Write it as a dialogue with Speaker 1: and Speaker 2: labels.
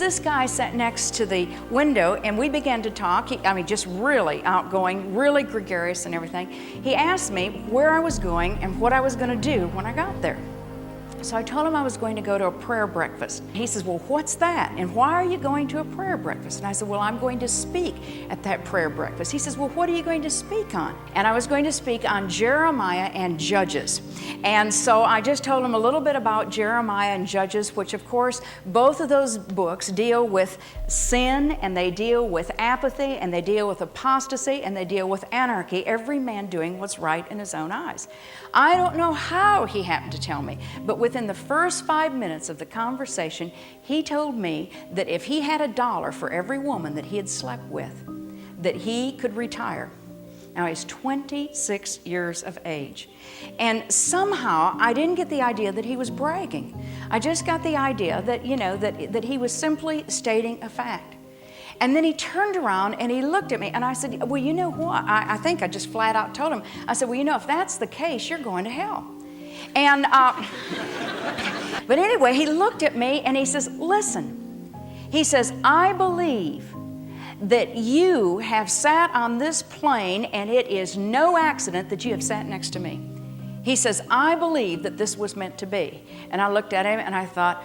Speaker 1: This guy sat next to the window and we began to talk. Just really outgoing, really gregarious and everything. He asked me where I was going and what I was going to do when I got there. So I told him I was going to go to a prayer breakfast. He says, well, what's that? And why are you going to a prayer breakfast? And I said, well, I'm going to speak at that prayer breakfast. He says, well, what are you going to speak on? And I was going to speak on Jeremiah and Judges. And so I just told him a little bit about Jeremiah and Judges, which of course, both of those books deal with sin, and they deal with apathy, and they deal with apostasy, and they deal with anarchy, every man doing what's right in his own eyes. I don't know how he happened to tell me, but within the first 5 minutes of the conversation, he told me that if he had $1 for every woman that he had slept with, that he could retire. Now he's 26 years of age. And somehow I didn't get the idea that he was bragging. I just got the idea that, that he was simply stating a fact. And then he turned around and he looked at me and I said, well, you know what? I think I just flat out told him. I said, well, if that's the case, you're going to hell. And, but anyway, he looked at me and he says, listen, he says, I believe that you have sat on this plane and it is no accident that you have sat next to me. He says, I believe that this was meant to be. And I looked at him and I thought,